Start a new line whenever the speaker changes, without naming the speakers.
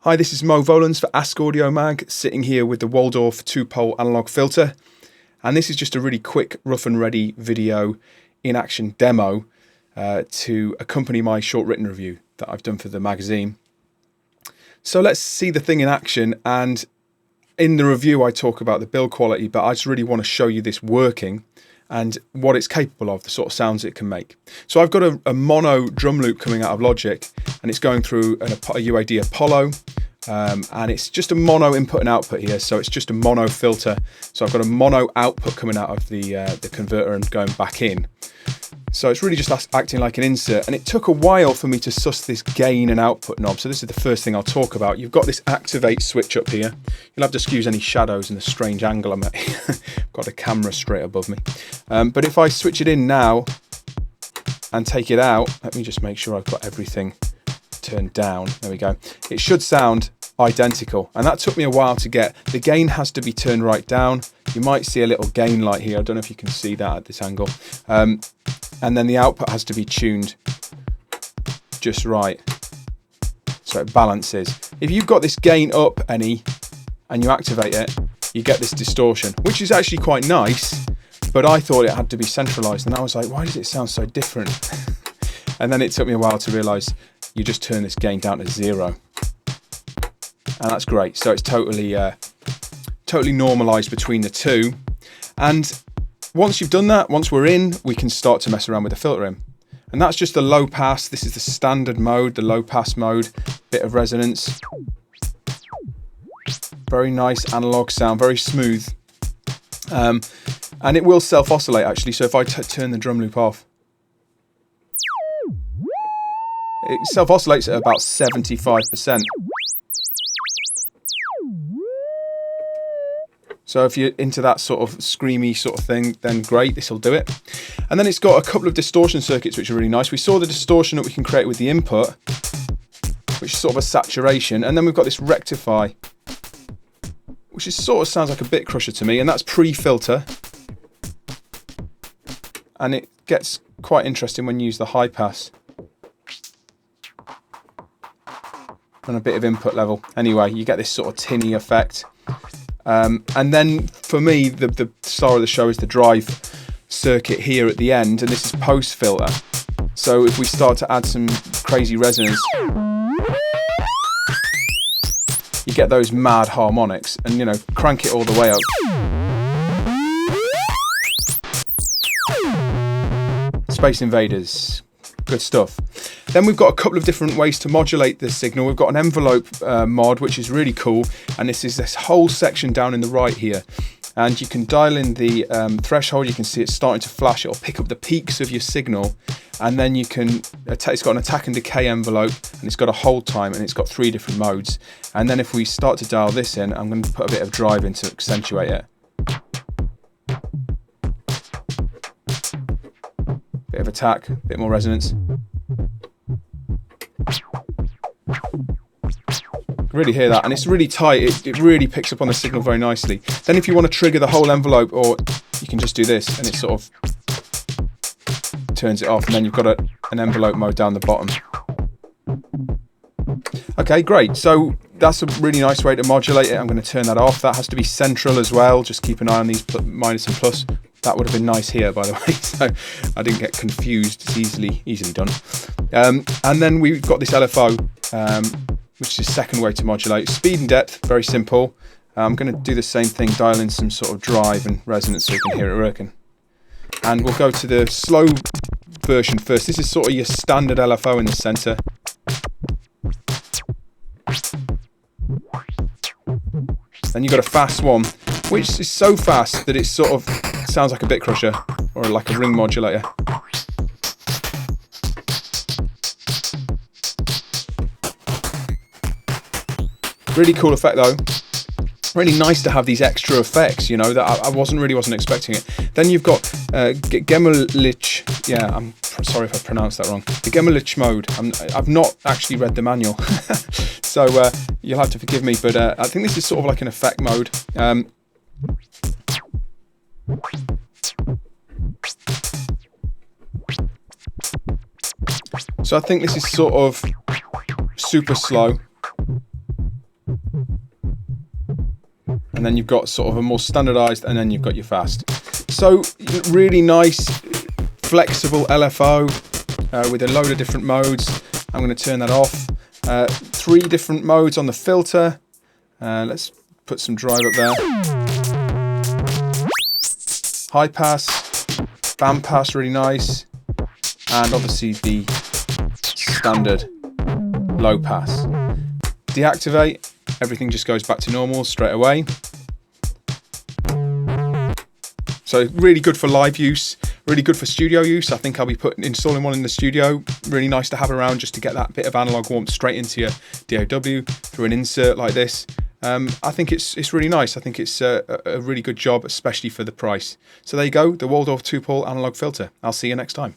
Hi, this is Mo Volans for Ask.Audio Mag, sitting here with the Waldorf 2-pole analog filter. And this is just a really quick, rough and ready video in action demo to accompany my short written review that I've done for the magazine. So let's see the thing in action, and in the review I talk about the build quality, but I just really want to show you this working and what it's capable of, the sort of sounds it can make. So I've got a mono drum loop coming out of Logic, and it's going through a UAD Apollo, and it's just a mono input and output here, so it's just a mono filter. So I've got a mono output coming out of the converter and going back in. So it's really just acting like an insert, and it took a while for me to suss this gain and output knob. So this is the first thing I'll talk about. You've got this activate switch up here. You'll have to excuse any shadows and the strange angle I'm at. I've got a camera straight above me. But if I switch it in now and take it out, let me just make sure I've got everything turned down. There we go. It should sound identical, and that took me a while to get. The gain has to be turned right down. You might see a little gain light here. I don't know if you can see that at this angle. And then the output has to be tuned just right so it balances. If you've got this gain up any and you activate it, you get this distortion, which is actually quite nice, but I thought it had to be centralized, and I was like, why does it sound so different? And then it took me a while to realize you just turn this gain down to 0, and that's great. So it's totally normalized between the two. And once you've done that, once we're in, we can start to mess around with the filtering. And that's just the low pass. This is the standard mode, the low pass mode, bit of resonance. Very nice analog sound, very smooth. And it will self-oscillate actually. So if I turn the drum loop off, it self-oscillates at about 75%. So if you're into that sort of screamy sort of thing, then great, this will do it. And then it's got a couple of distortion circuits which are really nice. We saw the distortion that we can create with the input, which is sort of a saturation. And then we've got this rectify, which is sort of sounds like a bit crusher to me, and that's pre-filter. And it gets quite interesting when you use the high pass and a bit of input level. Anyway, you get this sort of tinny effect. And then for me, the star of the show is the drive circuit here at the end, and this is post filter. So if we start to add some crazy resonance, you get those mad harmonics, and you know, crank it all the way up. Space Invaders, good stuff. Then we've got a couple of different ways to modulate the signal. We've got an envelope mod, which is really cool, and this is this whole section down in the right here, and you can dial in the threshold. You can see it's starting to flash. It'll pick up the peaks of your signal, and then you can it's got an attack and decay envelope, and it's got a hold time, and it's got 3 different modes. And then if we start to dial this in, I'm going to put a bit of drive in to accentuate it. Bit of attack, bit more resonance. Really hear that, and it's really tight. It really picks up on the signal very nicely. Then if you want to trigger the whole envelope, or you can just do this, and it sort of turns it off, and then you've got an envelope mode down the bottom. Okay, great. So that's a really nice way to modulate it. I'm going to turn that off. That has to be central as well. Just keep an eye on these minus and plus. That would have been nice here, by the way, so I didn't get confused. It's easily done. And then we've got this LFO, which is the second way to modulate. Speed and depth, very simple. I'm going to do the same thing, dial in some sort of drive and resonance so you can hear it working. And we'll go to the slow version first. This is sort of your standard LFO in the center. Then you've got a fast one, which is so fast that it sort of sounds like a bit crusher or like a ring modulator. Really cool effect though. Really nice to have these extra effects, you know, that I wasn't expecting it. Then you've got Gemelich. Yeah, I'm sorry if I pronounced that wrong. The Gemelich mode. I've not actually read the manual, so you'll have to forgive me. But I think this is sort of like an effect mode. So I think this is sort of super slow. and then you've got sort of a more standardized, and then you've got your fast. So really nice, flexible LFO with a load of different modes. I'm going to turn that off. 3 different modes on the filter. Let's put some drive up there. High pass, band pass, really nice, and obviously the standard low pass. Deactivate, everything just goes back to normal straight away. So really good for live use, really good for studio use. I think I'll be installing one in the studio. Really nice to have around just to get that bit of analog warmth straight into your DAW through an insert like this. I think it's really nice. I think it's a really good job, especially for the price. So there you go, the Waldorf 2-pole analog filter. I'll see you next time.